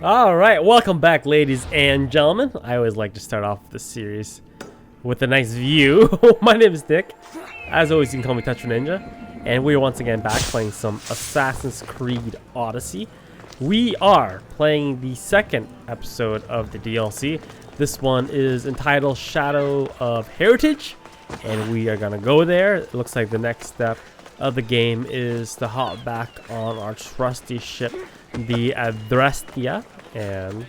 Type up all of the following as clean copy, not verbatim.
Alright, welcome back, ladies and gentlemen. I always like to start off this series with a nice view. My name is Nick. As always, you can call me Tetra Ninja. And we are once again back playing some Assassin's Creed Odyssey. We are playing the second episode of the DLC. This one is entitled Shadow of Heritage. And we are going to go there. It looks like the next step of the game is to hop back on our trusty ship, the Adrestia, and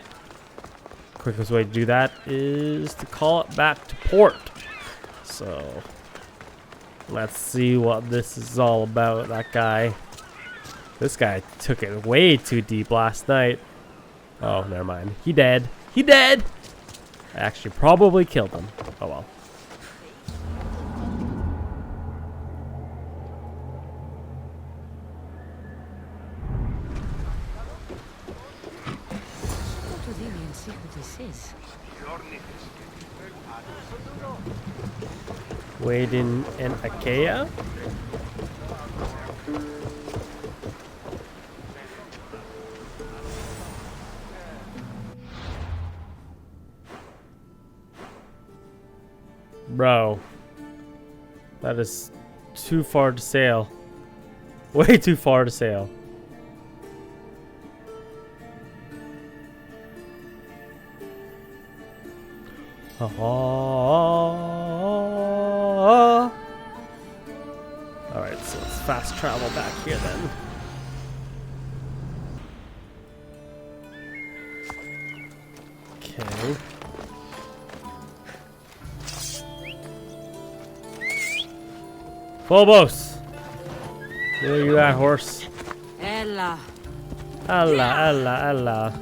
quickest way to do that is to call it back to port. So let's see what this is all about. This guy took it way too deep last night. Oh, never mind. He dead. He dead. I actually probably killed him. Oh well. Waiting in Achaia. Bro, that is too far to sail. Way too far to sail. Alright, so let's fast travel back here then. Okay. Phobos! Where you at, horse? Ella. Ella.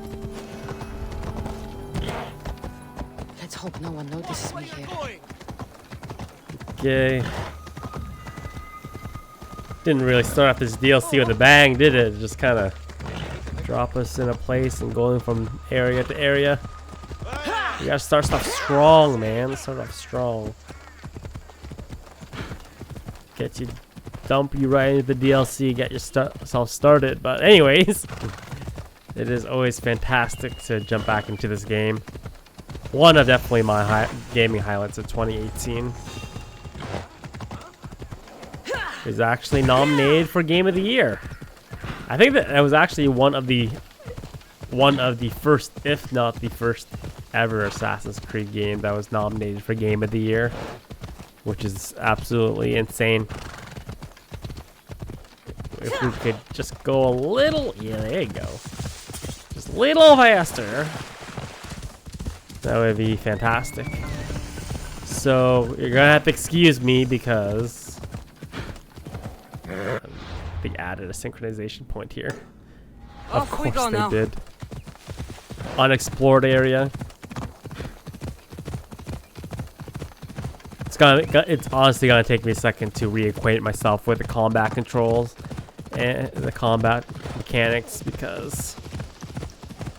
Let's hope no one notices me here. Okay. Didn't really start off this DLC with a bang, did it? Just kind of drop us in a place and going from area to area. You gotta start stuff strong, man. Start off strong. Dump you right into the DLC, get yourself started. But anyways, it is always fantastic to jump back into this game. One of definitely my gaming highlights of 2018. Is actually nominated for Game of the Year. I think that was actually one of the first, if not the first ever Assassin's Creed game that was nominated for Game of the Year, which is absolutely insane. If we could just go a little, yeah, there you go, just a little faster, that would be fantastic. So you're gonna have to excuse me because they added a synchronization point here. Of course they did. Unexplored area. It's honestly gonna take me a second to reacquaint myself with the combat controls and the combat mechanics, because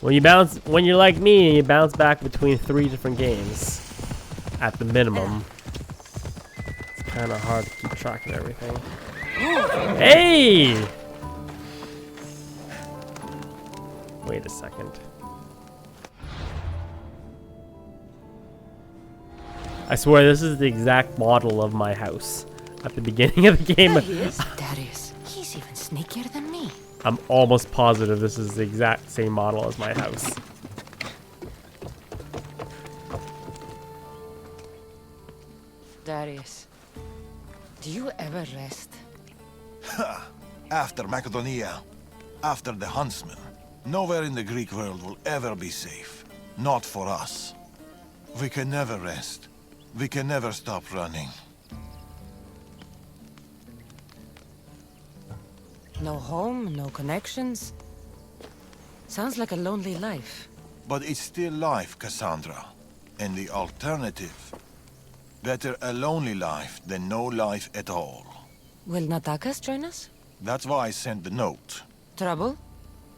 when you're like me and you bounce back between 3 different games at the minimum, it's kind of hard to keep track of everything. Hey! Wait a second. I swear this is the exact model of my house at the beginning of the game. There he is. Darius. He's even sneakier than me. I'm almost positive this is the exact same model as my house. Darius, do you ever rest? After Macedonia, after the huntsman, nowhere in the Greek world will ever be safe. Not for us. We can never rest. We can never stop running. No home, no connections. Sounds like a lonely life. But it's still life, Cassandra. And the alternative? Better a lonely life than no life at all. Will Natakas join us? That's why I sent the note. Trouble?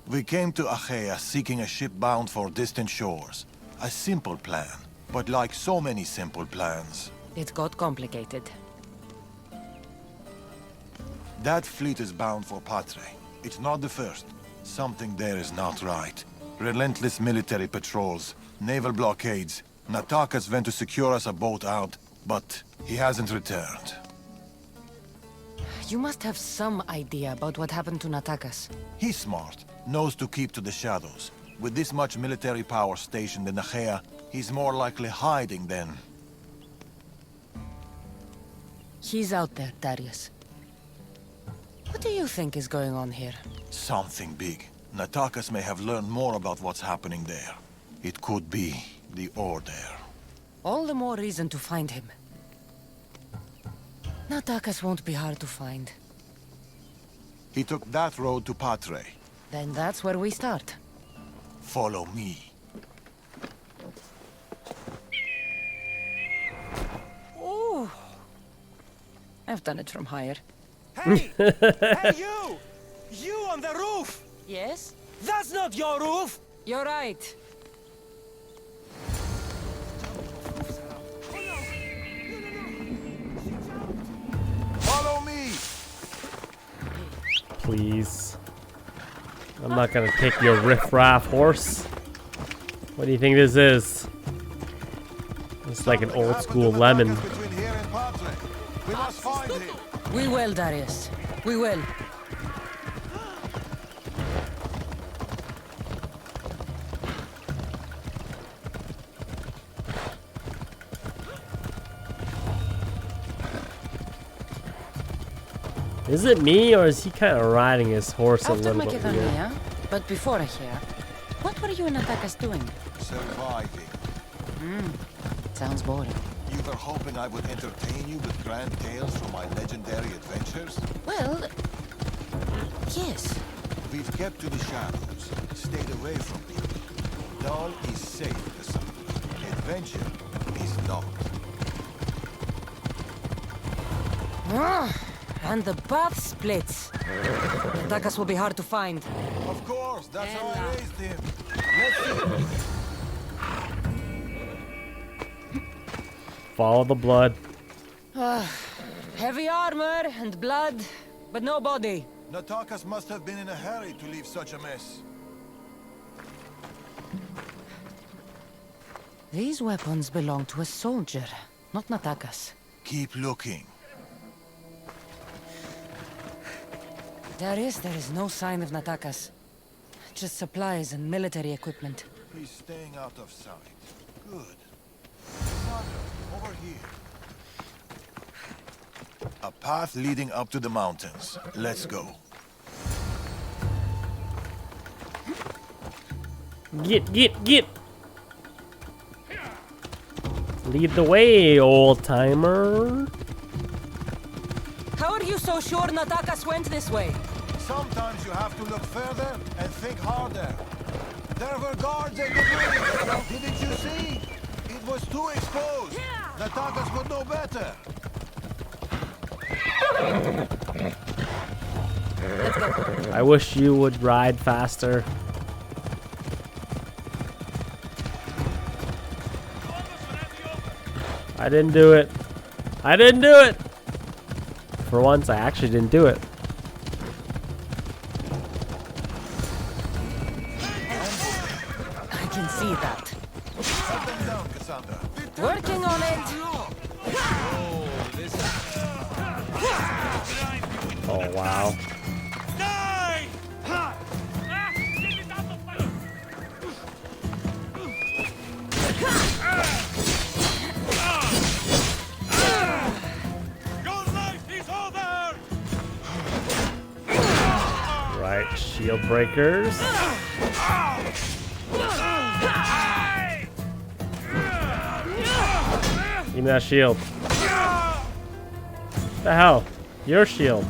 We came to Achaia seeking a ship bound for distant shores. A simple plan, but like so many simple plans, It got complicated. that fleet is bound for Patre. It's not the first. Something there is not right. Relentless military patrols, naval blockades. Natakas went to secure us a boat out, but he hasn't returned. You must have some idea about what happened to Natakas. He's smart, knows to keep to the shadows. With this much military power stationed in Achaia, he's more likely hiding than... He's out there, Darius. What do you think is going on here? something big. Natakas may have learned more about what's happening there. It could be the Order. All the more reason to find him. Natakas won't be hard to find. He took that road to Patre. Then that's where we start. Follow me. Ooh. I've done it from higher. Hey! Hey, you! You on the roof! Yes? That's not your roof! You're right. Follow me! Please. I'm not gonna take your riff-raff horse. What do you think this is? It's like an old school lemon. Between here and Patre. We must find him. We will, Darius. We will. Is it me, or is he kind of riding his horse a After little bit weird? Macedonia, but before Achaia, what were you and Natakas doing? Surviving. Sounds boring. You were hoping I would entertain you with grand tales from my legendary adventures? Well, yes. We've kept to the shadows, stayed away from people. Dawn is safe to some. Adventure is not. And the path splits. Natakas will be hard to find. Of course, that's how I raised him. Let's see. Follow the blood. Heavy armor and blood, but no body. Natakas must have been in a hurry to leave such a mess. These weapons belong to a soldier, not Natakas. Keep looking. There is no sign of Natakas. Just supplies and military equipment. He's staying out of sight. Good. Sandra, over here. A path leading up to the mountains. Let's go. Get! Lead the way, old timer. How are you so sure Natakas went this way? Sometimes you have to look further and think harder. There were guards at the bridge. Didn't you see? It was too exposed. Natakas would know better. I wish you would ride faster. I didn't do it. I didn't do it. For once, I actually didn't do it. I can see that. Set them down, Cassandra. Working on it. Oh, wow. Die! Your life is over! Right, shield breakers. Give me that shield. The hell? Your shield.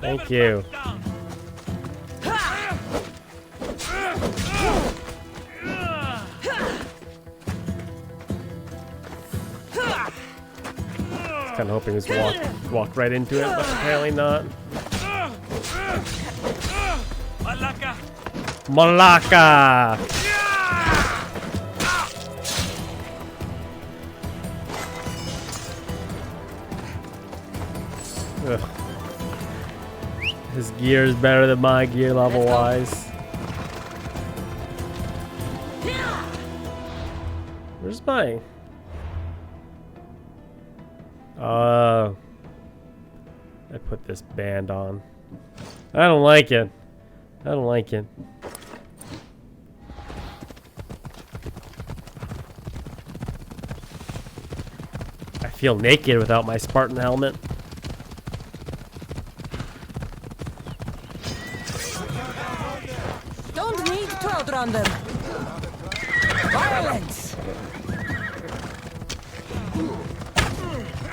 Thank you. Kind of hoping this walked right into it, but apparently not. Malaka! Malaka! Ugh. His gear is better than my gear level wise. Where's my... I put this band on. I don't like it. I don't like it. I feel naked without my Spartan helmet. Don't need to outrun them. Violence!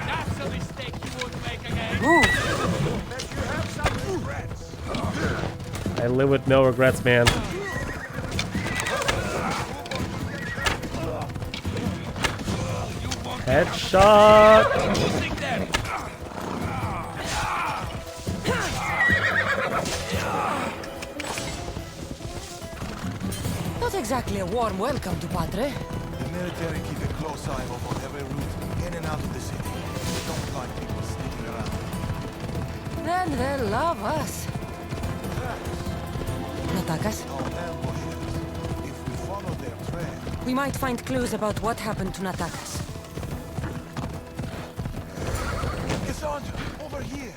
That's a mistake you won't make again. Move! I live with no regrets, man. Headshot! Not exactly a warm welcome to Padre. The military keep a close eye over every route in and out of the city. They don't like people sneaking around. Then they'll love us. Natakas, Our ambushes. If we follow their trail, we might find clues about what happened to Natakas. Cassandra, over here.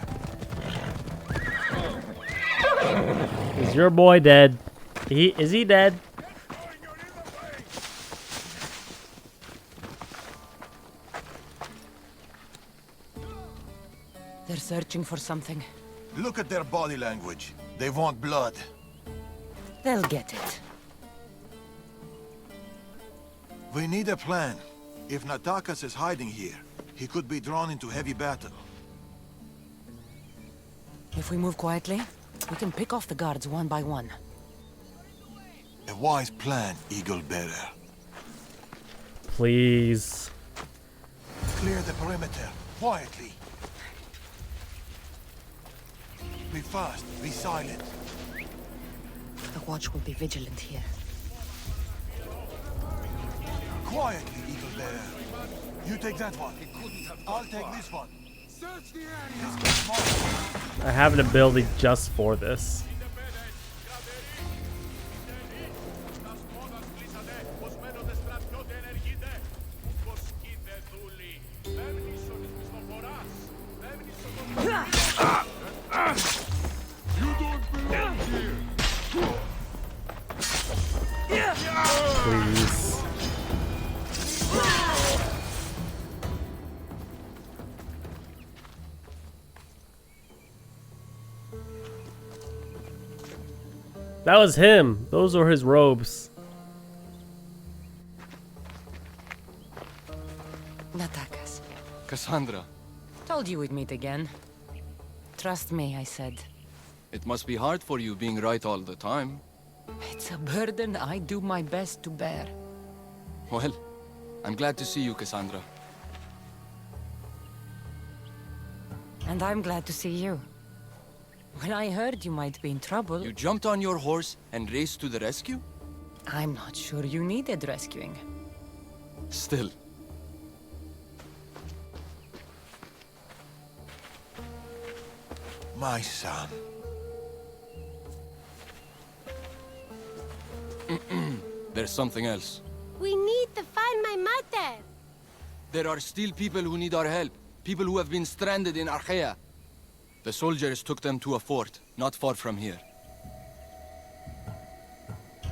Is your boy dead? Is he dead? They're searching for something. Look at their body language. They want blood. They'll get it. We need a plan. If Natakas is hiding here, he could be drawn into heavy battle. If we move quietly, we can pick off the guards one by one. A wise plan, Eagle Bearer. Please. Clear the perimeter, quietly. Be fast, be silent. The watch will be vigilant here. Quietly, Eagle Bearer. You take that one. I'll take this one. Search the area. I have an ability just for this. Please. That was him. Those were his robes. Natakas. Cassandra, Told you we'd meet again. Trust me, I said. it must be hard for you being right all the time. It's a burden I do my best to bear. Well, I'm glad to see you, Cassandra. And I'm glad to see you. When I heard you might be in trouble, You jumped on your horse and raced to the rescue? I'm not sure you needed rescuing. Still. My son. There's something else. We need to find my mother. There are still people who need our help. People who have been stranded in Achaia. The soldiers took them to a fort, not far from here.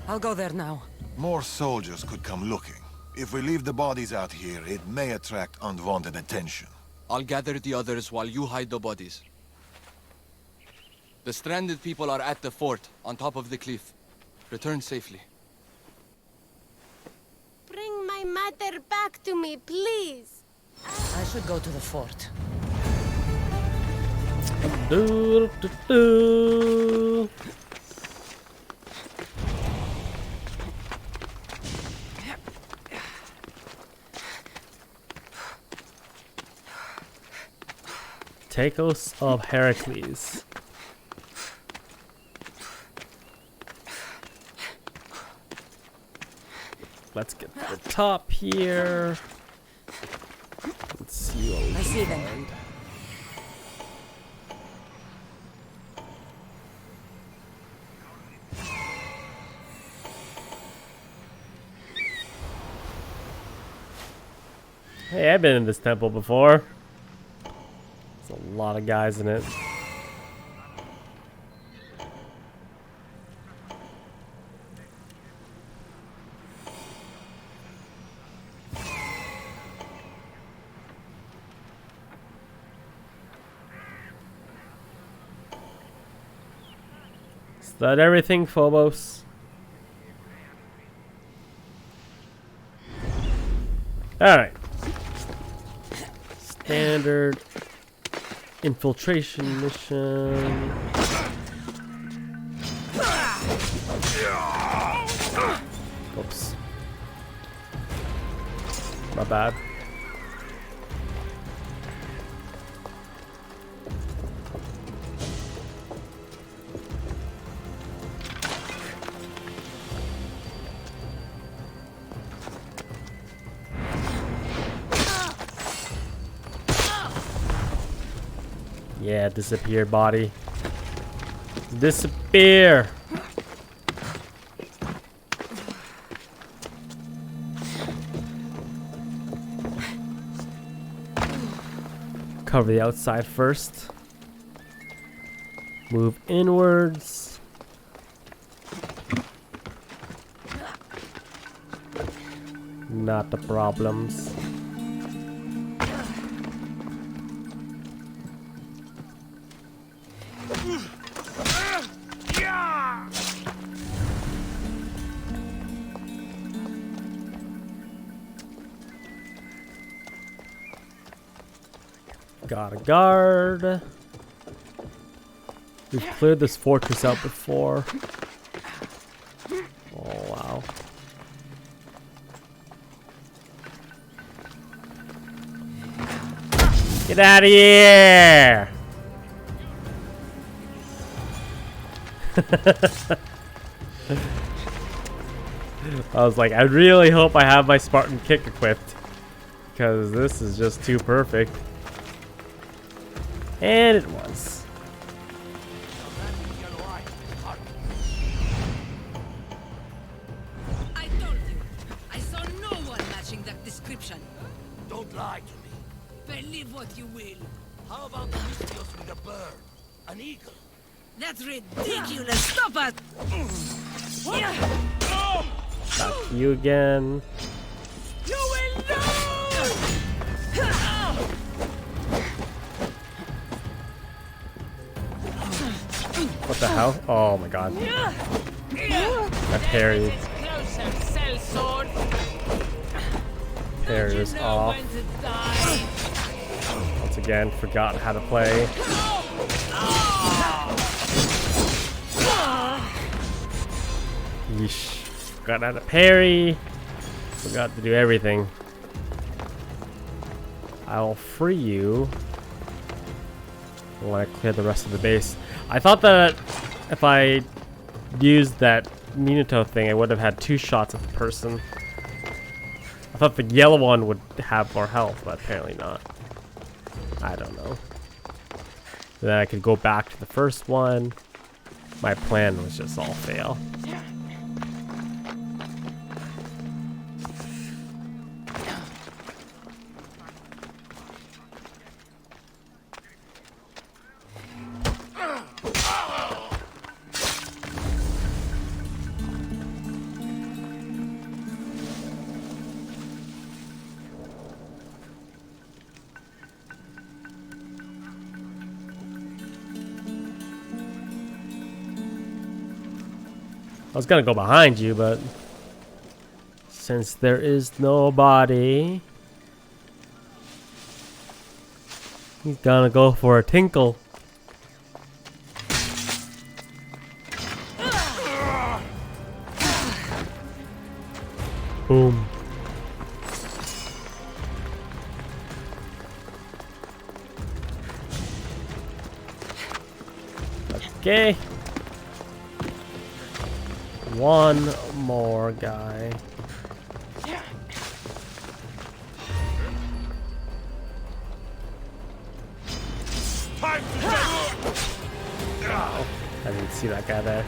I'll go there now. More soldiers could come looking. If we leave the bodies out here, it may attract unwanted attention. I'll gather the others while you hide the bodies. The stranded people are at the fort, on top of the cliff. Return safely. Bring my mother back to me, please. I should go to the fort. Do, do, do. Tacos of Heracles. Let's get to the top here. Let's see what we I see them. find. Hey, I've been in this temple before. There's a lot of guys in it. Is that everything, Phobos? Alright. Standard infiltration mission. Oops. My bad. Yeah, disappear, body. Disappear! Cover the outside first. Move inwards. Not the problems. Got a guard. We've cleared this fortress out before. Oh, wow. Get out of here! I was like, I really hope I have my Spartan kick equipped, because this is just too perfect. And it was. I told you, I saw no one matching that description. Don't lie to me. Believe what you will. How about the Mystios with a bird? An eagle? That's ridiculous. Stop it! Back to you again. You will lose! What the hell? Oh my god. That parry. Parry was off. Once again, forgot how to play. Yeesh. Forgot how to parry. Forgot to do everything. I'll free you when I clear the rest of the base. I thought that if I used that Minato thing, I would have had 2 shots at the person. I thought the yellow one would have more health, but apparently not. I don't know. Then I could go back to the first one. My plan was just all fail. I was gonna go behind you, but since there is nobody, he's gonna go for a tinkle. Boom. Okay. One more guy. Oh, I didn't see that guy there.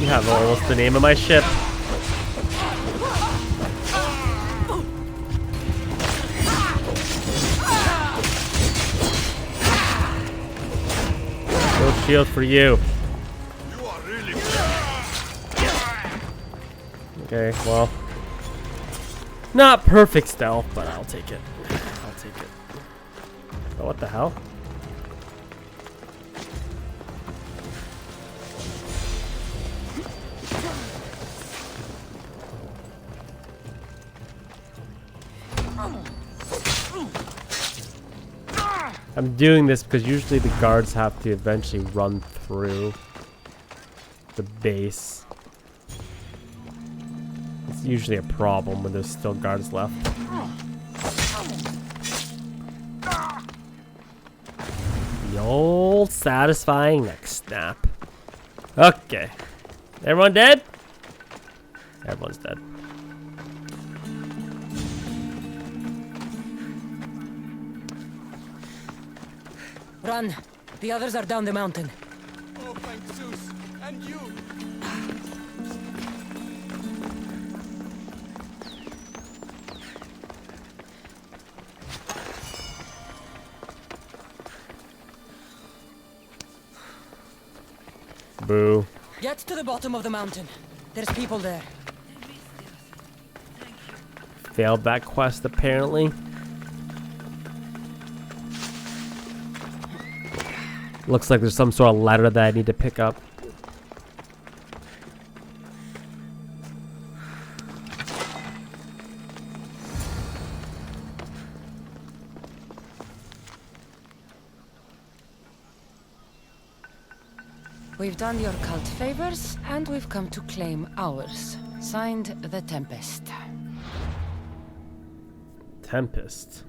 You have almost the name of my ship. No shield for you. Okay, well. Not perfect stealth, but I'll take it. I'll take it. Oh, what the hell? I'm doing this because usually the guards have to eventually run through the base. It's usually a problem when there's still guards left. The old satisfying neck snap. Okay. Everyone dead? Everyone's dead. Run. The others are down the mountain. Oh, thank Zeus. And you. Boo. Get to the bottom of the mountain. There's people there. Failed that quest apparently. Looks like there's some sort of letter that I need to pick up. We've done your cult favors, and we've come to claim ours. Signed, the Tempest. Tempest.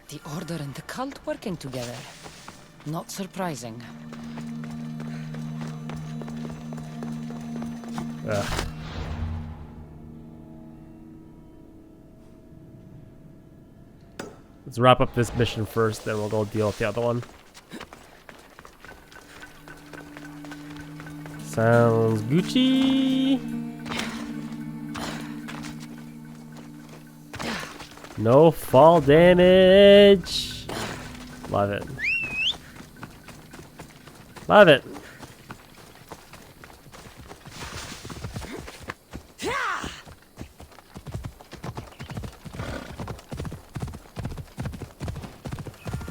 The Order and the cult working together. Not surprising. Ugh. Let's wrap up this mission first, then we'll go deal with the other one. Sounds Gucci. No fall damage. Love it. Love it.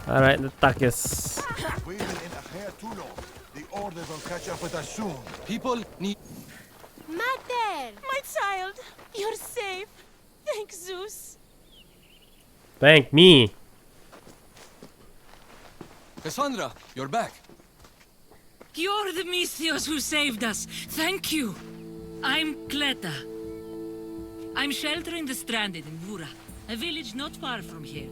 All right, Natakas. We've been in Achaia too long. The Order will catch up with us soon. People need... Mater! My child, you're safe. Thank Zeus. Thank me. Cassandra, you're back. You're the Misthios who saved us. Thank you. I'm Cleta. I'm sheltering the stranded in Vura, a village not far from here.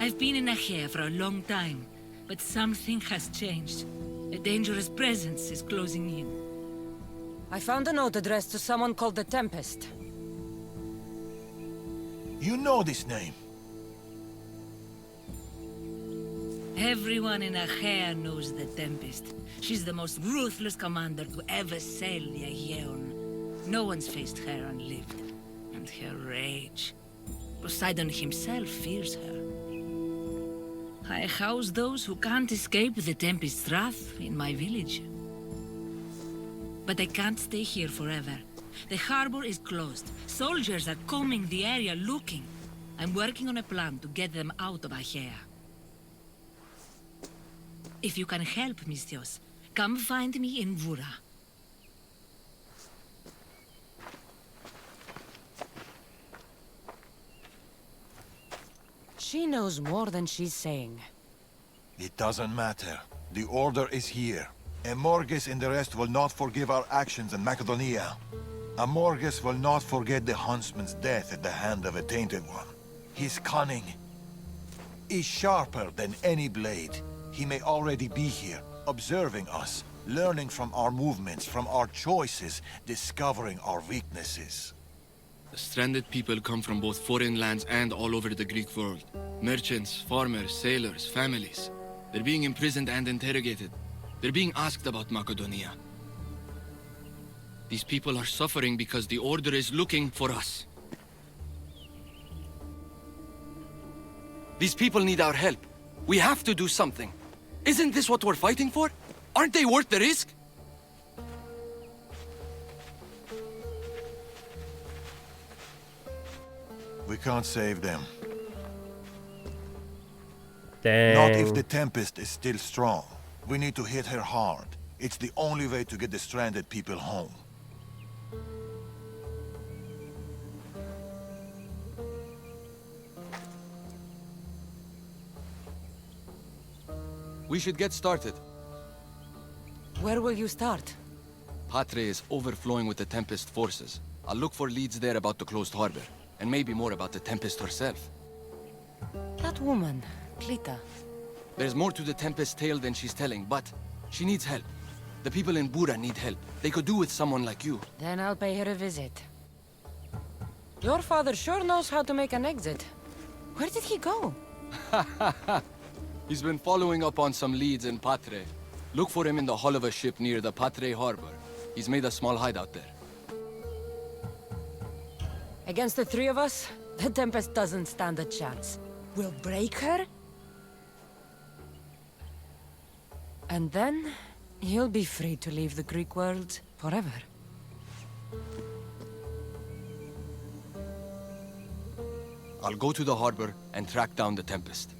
I've been in Achaia for a long time, but something has changed. A dangerous presence is closing in. I found a note addressed to someone called the Tempest. You know this name. Everyone in Achaia knows the Tempest. She's the most ruthless commander to ever sail the Aegean. No one's faced her unlived. And her rage. Poseidon himself fears her. I house those who can't escape the Tempest's wrath in my village. But I can't stay here forever. The harbor is closed. Soldiers are combing the area looking. I'm working on a plan to get them out of Achaia. If you can help, Misthios, come find me in Vura. She knows more than she's saying. It doesn't matter. The Order is here. Amorges and the rest will not forgive our actions in Macedonia. Amorges will not forget the huntsman's death at the hand of a tainted one. His cunning is sharper than any blade. He may already be here, observing us, learning from our movements, from our choices, discovering our weaknesses. Stranded people come from both foreign lands and all over the Greek world. Merchants, farmers, sailors, families. They're being imprisoned and interrogated. They're being asked about Macedonia. These people are suffering because the Order is looking for us. These people need our help. We have to do something. Isn't this what we're fighting for? Aren't they worth the risk? We can't save them. Dang. Not if the Tempest is still strong. We need to hit her hard. It's the only way to get the stranded people home. We should get started. Where will you start? Patre is overflowing with the Tempest forces. I'll look for leads there about the closed harbor, and maybe more about the Tempest herself. That woman, Clita. There's more to the Tempest tale than she's telling, but she needs help. The people in Bura need help. They could do with someone like you. Then I'll pay her a visit. Your father sure knows how to make an exit. Where did he go? He's been following up on some leads in Patre. Look for him in the hull of a ship near the Patre harbor. He's made a small hideout there. Against the three of us, the Tempest doesn't stand a chance. We'll break her? And then, you'll be free to leave the Greek world forever. I'll go to the harbor and track down the Tempest.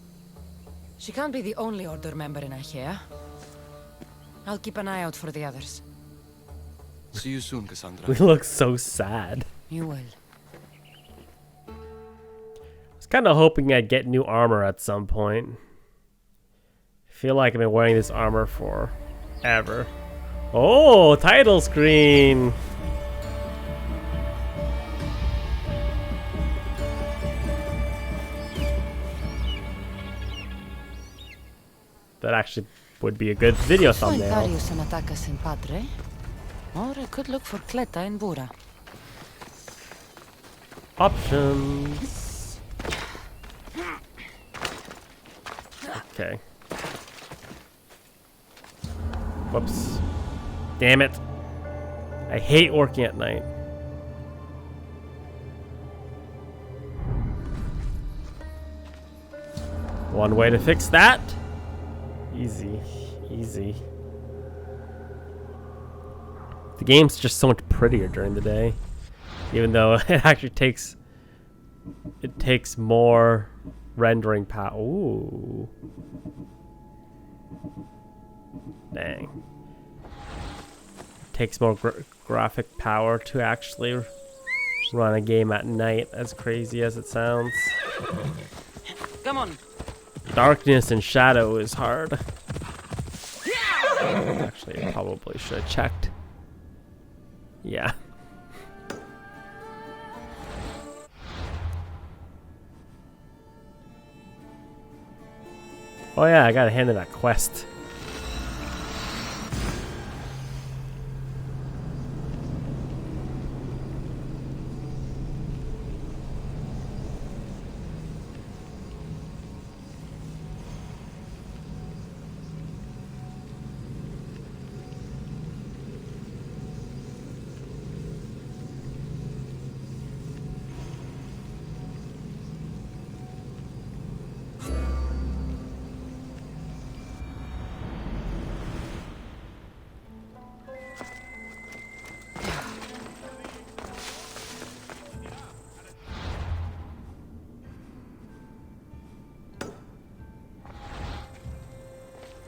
She can't be the only Order member in Achaia. I'll keep an eye out for the others. See you soon, Cassandra. We look so sad. You will. I was kind of hoping I'd get new armor at some point. I feel like I've been wearing this armor forever. Oh, title screen! That actually would be a good video thumbnail. Darius and Natakas in Patre. Or I could look for Kleta in Bura. Options. Okay. Whoops. Damn it. I hate working at night. One way to fix that. Easy. Easy. The game's just so much prettier during the day. Even though it actually takes more rendering power. Ooh. Dang. Takes more graphic power to actually run a game at night, as crazy as it sounds. Come on. Darkness and shadow is hard. Actually, I probably should have checked. Yeah. Oh yeah, I gotta hand in that quest.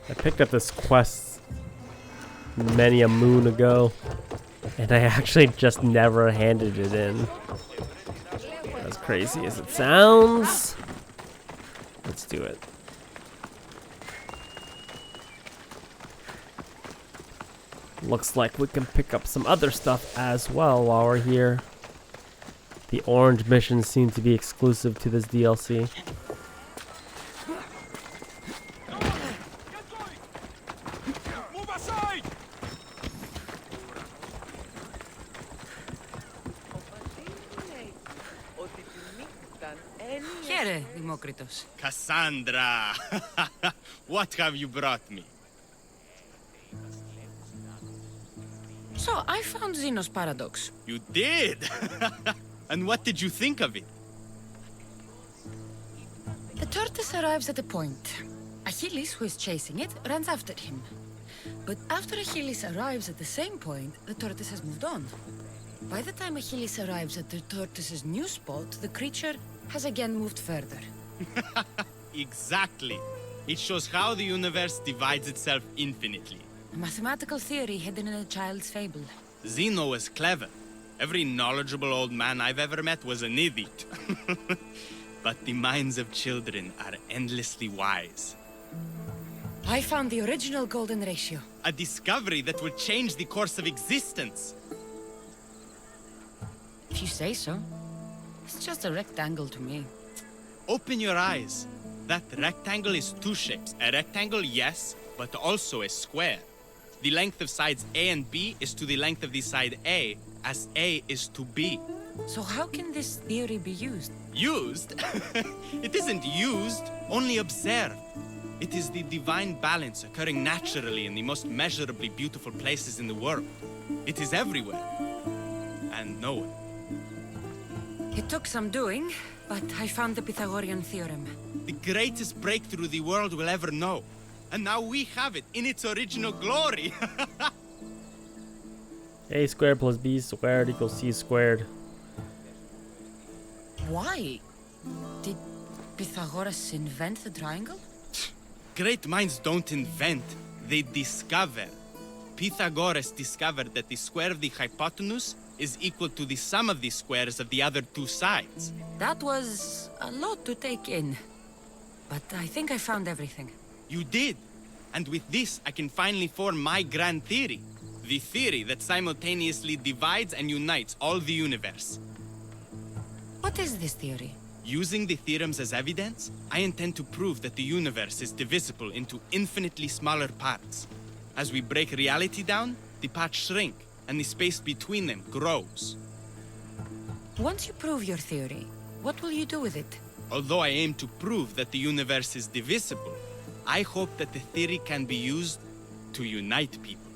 I picked up this quest many a moon ago, and I actually just never handed it in. As crazy as it sounds, let's do it. Looks like we can pick up some other stuff as well while we're here. The orange missions seem to be exclusive to this DLC. Venere, Demokritos. Cassandra! What have you brought me? So, I found Zeno's paradox. You did? And what did you think of it? The tortoise arrives at a point. Achilles, who is chasing it, runs after him. But after Achilles arrives at the same point, the tortoise has moved on. By the time Achilles arrives at the tortoise's new spot, the creature has again moved further. Exactly. It shows how the universe divides itself infinitely. A mathematical theory hidden in a child's fable. Zeno was clever. Every knowledgeable old man I've ever met was an idiot. But the minds of children are endlessly wise. I found the original golden ratio. A discovery that will change the course of existence. If you say so. It's just a rectangle to me. Open your eyes. That rectangle is two shapes. A rectangle, yes, but also a square. The length of sides A and B is to the length of the side A, as A is to B. So how can this theory be used? Used? It isn't used, only observed. It is the divine balance occurring naturally in the most measurably beautiful places in the world. It is everywhere. And no one. It took some doing, but I found the Pythagorean theorem. The greatest breakthrough the world will ever know. And now we have it in its original glory. A squared plus B squared equals C squared. Why? Did Pythagoras invent the triangle? Great minds don't invent, they discover. Pythagoras discovered that the square of the hypotenuse is equal to the sum of the squares of the other two sides. That was a lot to take in. But I think I found everything. You did. And with this, I can finally form my grand theory. The theory that simultaneously divides and unites all the universe. What is this theory? Using the theorems as evidence, I intend to prove that the universe is divisible into infinitely smaller parts. As we break reality down, the parts shrink, and the space between them grows. Once you prove your theory, what will you do with it? Although I aim to prove that the universe is divisible, I hope that the theory can be used to unite people.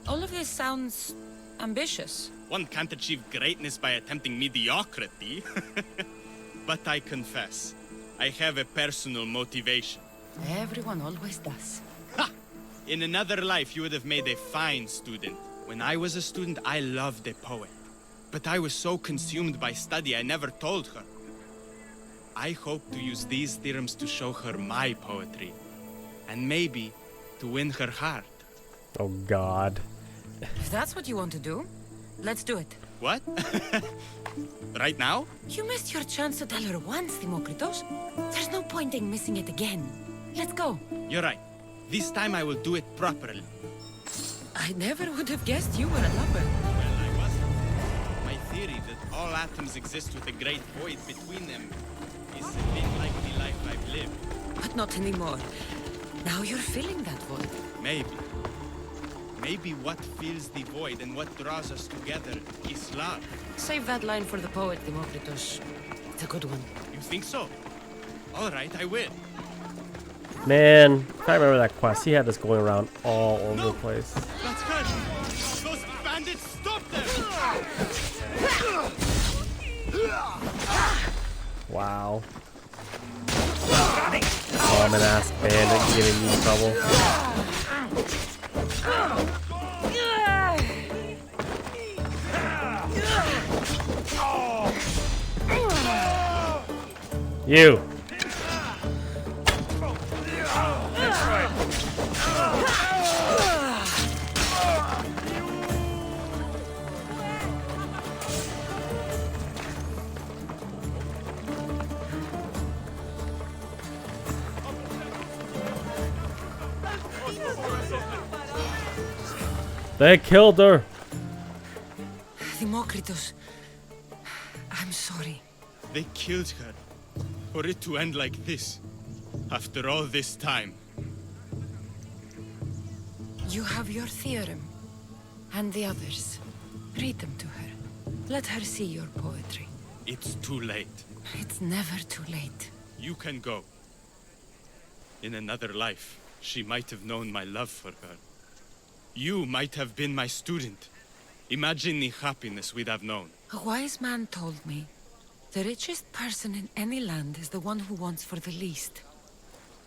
All of this sounds ambitious. One can't achieve greatness by attempting mediocrity. But I confess, I have a personal motivation. Everyone always does. Ha! In another life, you would have made a fine student. When I was a student, I loved a poet. But I was so consumed by study, I never told her. I hope to use these theorems to show her my poetry. And maybe to win her heart. Oh God. If that's what you want to do, let's do it. What? Right now? You missed your chance to tell her once, Demokritos. There's no point in missing it again. Let's go. You're right. This time I will do it properly. I never would have guessed you were a lover. Well, I wasn't. My theory that all atoms exist with a great void between them is a bit like the life I've lived. But not anymore. Now you're filling that void. Maybe. Maybe what fills the void and what draws us together is love. Save that line for the poet, Demokritos. It's a good one. You think so? All right, I will. Man, I remember that quest. He had us going around all over the place. That's good. Those bandits, stop them! Wow. Common ass bandit giving me trouble. You. They killed her. Demokritos, I'm sorry. They killed her. For it to end like this. After all this time. You have your theorem. And the others. Read them to her. Let her see your poetry. It's too late. It's never too late. You can go. In another life, she might have known my love for her. You might have been my student. Imagine the happiness we'd have known. A wise man told me, the richest person in any land is the one who wants for the least.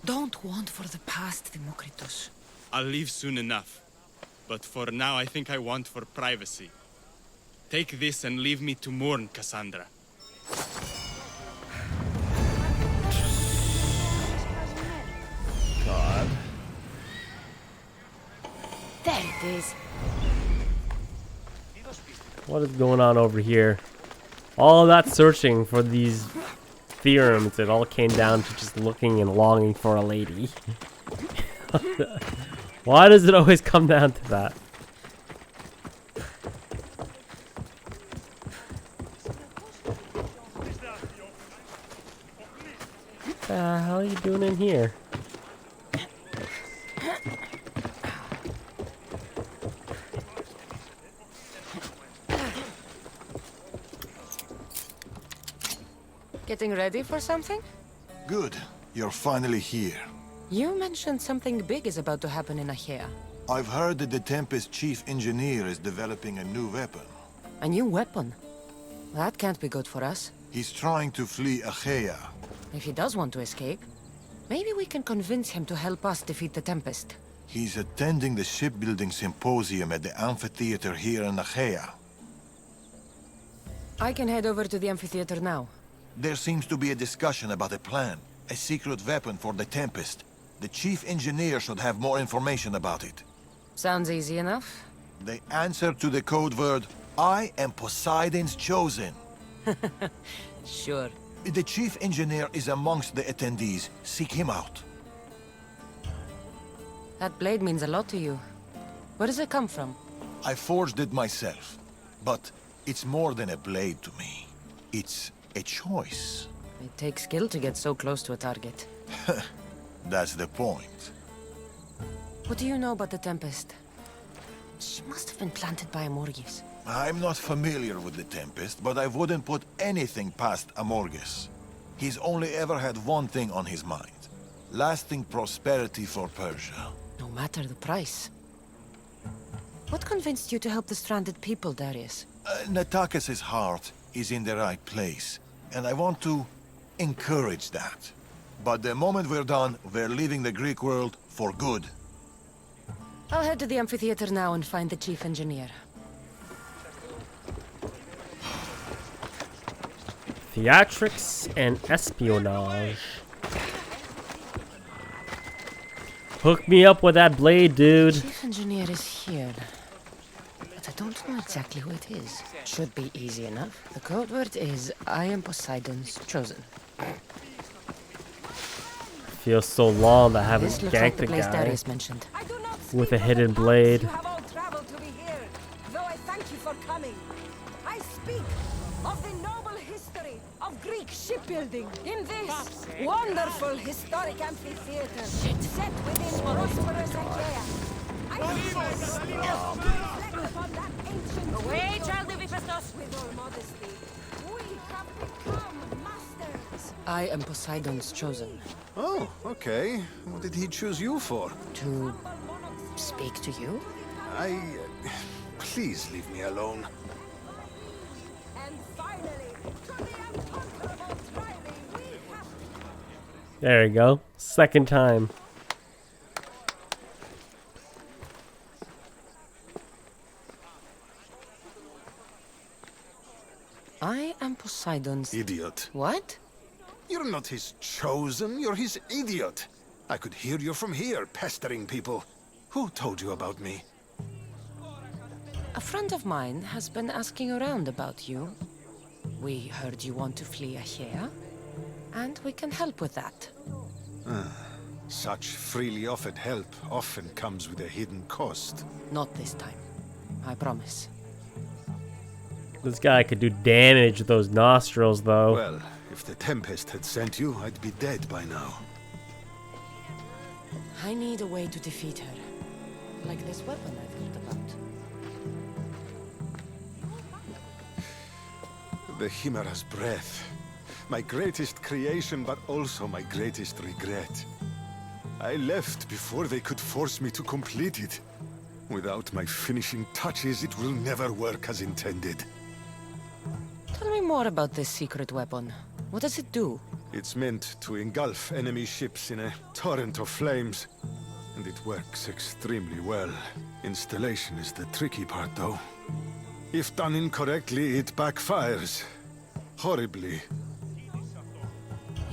Don't want for the past, Demokritos. I'll leave soon enough. But for now, I think I want for privacy. Take this and leave me to mourn, Cassandra. God. There it is. What is going on over here? All that searching for these theorems, it all came down to just looking and longing for a lady. Why does it always come down to that? What the hell are you doing in here? Getting ready for something? Good. You're finally here. You mentioned something big is about to happen in Achaia. I've heard that the Tempest chief engineer is developing a new weapon. A new weapon? That can't be good for us. He's trying to flee Achaia. If he does want to escape, maybe we can convince him to help us defeat the Tempest. He's attending the shipbuilding symposium at the amphitheater here in Achaia. I can head over to the amphitheater now. There seems to be a discussion about a plan. A secret weapon for the Tempest. The chief engineer should have more information about it. Sounds easy enough. The answer to the code word, I am Poseidon's chosen. Sure. The chief engineer is amongst the attendees. Seek him out. That blade means a lot to you. Where does it come from? I forged it myself. But it's more than a blade to me. It's a choice. It takes skill to get so close to a target. That's the point. What do you know about the Tempest? She must have been planted by Amorges. I'm not familiar with the Tempest, but I wouldn't put anything past Amorges. He's only ever had one thing on his mind. Lasting prosperity for Persia. No matter the price. What convinced you to help the stranded people, Darius? Natakas' heart is in the right place, and I want to encourage that. But the moment we're done, we're leaving the Greek world for good. I'll head to the amphitheater now and find the chief engineer. Theatrics and espionage. Hook me up with that blade, dude. Chief engineer is here. But I don't know exactly who it is. Should be easy enough. The code word is, I am Poseidon's chosen. Feels so long that I haven't This looks like ganked the the place guy Darius mentioned. I do not with a speak of hidden the blade. You have all traveled to be here, though I thank you for coming. I speak of the noble history of Greek shipbuilding in this wonderful historic amphitheater set within prosperous Achaia. I reflect upon that ancient Away, child of Hephaestus! with all modesty. We have become masters. I am Poseidon's chosen. Oh, okay. What did he choose you for? To speak to you? Please leave me alone. And finally, to the unconquerable thriving we have. There you go. Second time. I am Poseidon's... Idiot. What? You're not his chosen, you're his idiot. I could hear you from here, pestering people. Who told you about me? A friend of mine has been asking around about you. We heard you want to flee Achaia, and we can help with that. Such freely offered help often comes with a hidden cost. Not this time. I promise. This guy could do damage with those nostrils, though. Well, if the Tempest had sent you, I'd be dead by now. I need a way to defeat her. Like this weapon I've heard about. The Chimera's breath. My greatest creation, but also my greatest regret. I left before they could force me to complete it. Without my finishing touches, it will never work as intended. Tell me more about this secret weapon. What does it do? It's meant to engulf enemy ships in a torrent of flames. And it works extremely well. Installation is the tricky part, though. If done incorrectly, it backfires. Horribly.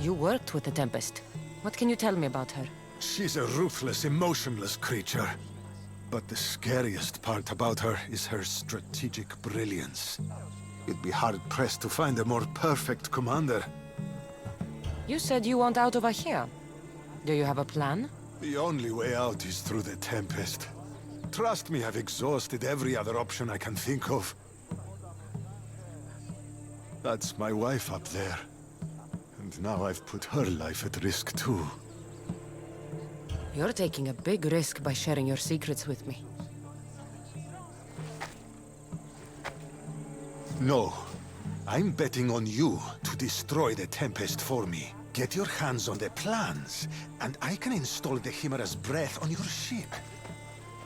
You worked with the Tempest. What can you tell me about her? She's a ruthless, emotionless creature. But the scariest part about her is her strategic brilliance. You'd be hard-pressed to find a more perfect commander. You said you want out of Achaia. Do you have a plan? The only way out is through the Tempest. Trust me, I've exhausted every other option I can think of. That's my wife up there. And now I've put her life at risk too. You're taking a big risk by sharing your secrets with me. No. I'm betting on you to destroy the Tempest for me. Get your hands on the plans, and I can install the Chimera's breath on your ship.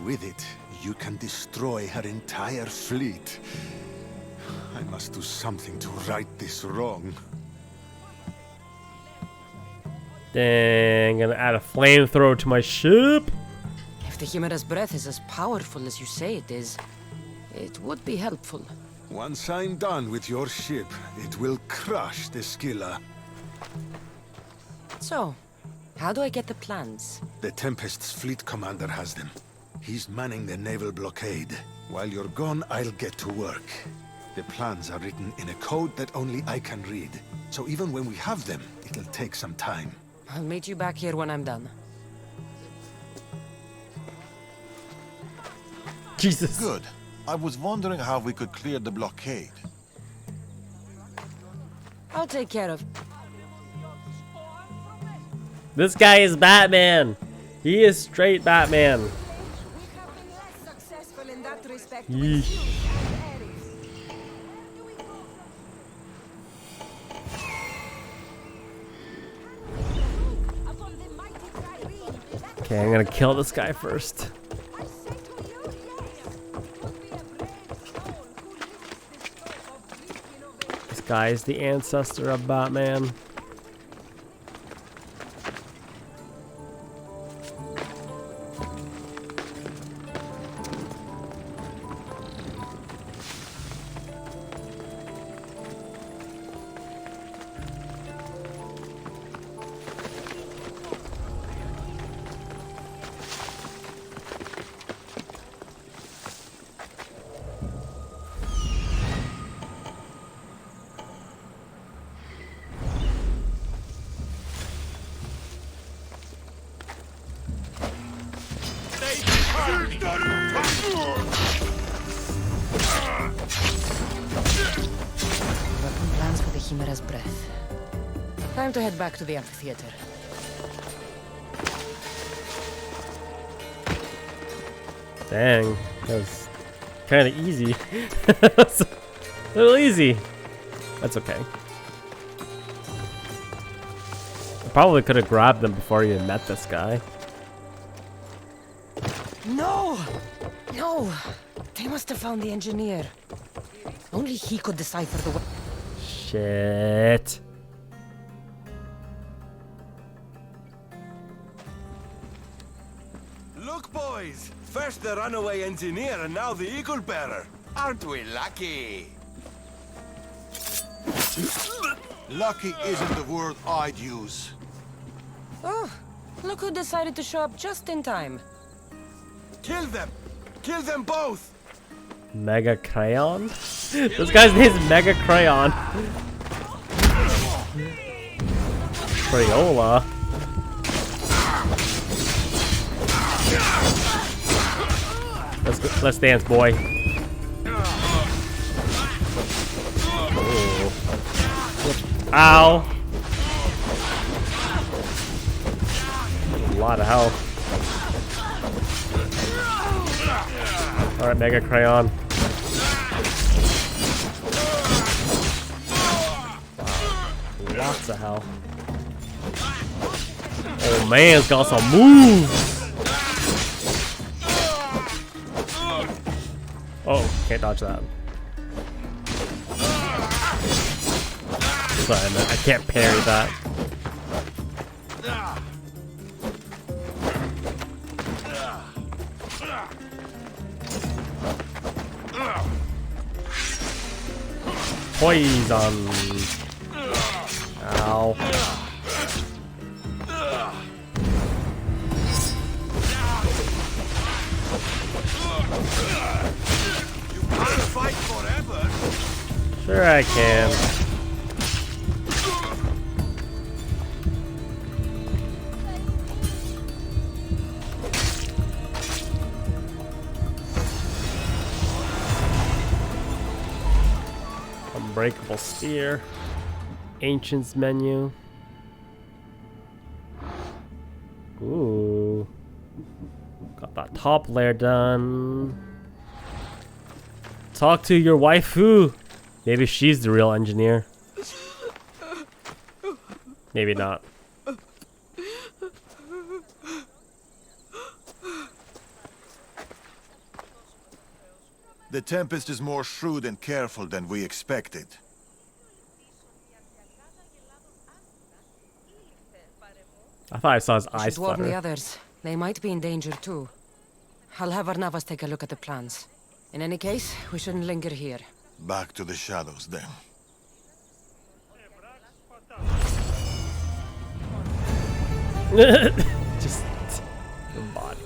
With it, you can destroy her entire fleet. I must do something to right this wrong. Dang, gonna add a flamethrower to my ship. If the Chimera's breath is as powerful as you say it is, it would be helpful. Once I'm done with your ship, it will crush the Skilla. So, how do I get the plans? The Tempest's fleet commander has them. He's manning the naval blockade. While you're gone, I'll get to work. The plans are written in a code that only I can read. So even when we have them, it'll take some time. I'll meet you back here when I'm done. Jesus. Good. I was wondering how we could clear the blockade. I'll take care of... This guy is Batman. He is straight Batman. We have been less successful in that respect. Yeesh. Okay, I'm gonna kill this guy first. This guy is the ancestor of Batman. Plans for the Chimera's breath. Time to head back to the amphitheater. Dang, that was kind of easy. That's a little easy. That's okay. I probably could have grabbed them before you met this guy. No! No! They must have found the engineer. Only he could decipher the way. Shit. Look, boys! First the runaway engineer and now the eagle bearer. Aren't we lucky? Lucky isn't the word I'd use. Oh, look who decided to show up just in time. Kill them! Kill them both! Mega Crayon? This guy's name's Mega Crayon. Crayola. Let's dance, boy. Oh. Ow. A lot of health. Alright, Mega Crayon. lots of health. Oh man, it's got some moves. Oh, can't dodge that. Sorry, man, I can't parry that. Poison. Ow. Fight forever. Sure I can. Unbreakable spear. Ancients menu. Ooh. Got that top layer done. Talk to your waifu. Maybe she's the real engineer. Maybe not. The Tempest is more shrewd and careful than we expected. I thought I saw his We eyes should warn the flutter. others. They might be in danger too. I'll have Arnavas take a look at the plans. In any case, we shouldn't linger here. Back to the shadows then. Just your body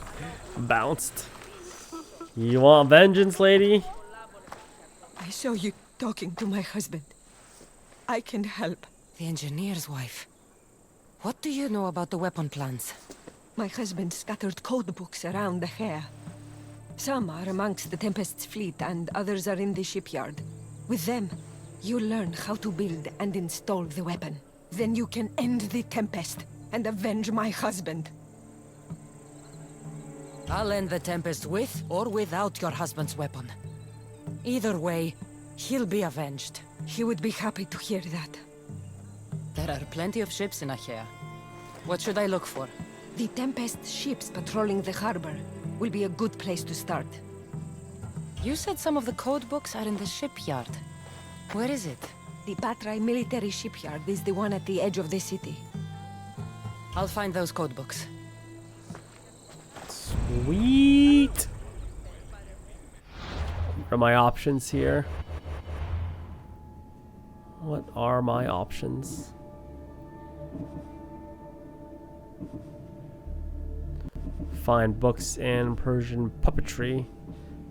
bounced. You want vengeance, lady? I saw you talking to my husband. I can help. The engineer's wife. What do you know about the weapon plans? My husband scattered code books around the hair. Some are amongst the Tempest's fleet and others are in the shipyard. With them, you learn how to build and install the weapon. Then you can end the Tempest and avenge my husband. I'll end the Tempest with or without your husband's weapon. Either way, he'll be avenged. He would be happy to hear that. There are plenty of ships in Achaia. What should I look for? The Tempest ships patrolling the harbor will be a good place to start. You said some of the code books are in the shipyard. Where is it? The Patrai military shipyard is the one at the edge of the city. I'll find those code books. Sweet. What are my options here? What are my options? Find books in Persian puppetry,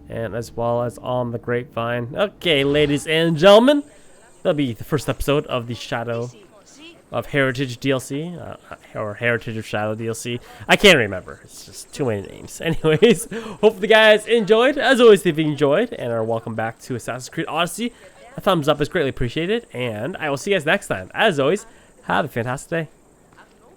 and as well as on the grapevine. Okay, ladies and gentlemen, that'll be the first episode of the Shadow of Heritage DLC, or Heritage of Shadow DLC. I can't remember. It's just too many names. Anyways, hope the guys enjoyed. As always, if you enjoyed and are welcome back to Assassin's Creed Odyssey, a thumbs up is greatly appreciated, and I will see you guys next time. As always, have a fantastic day.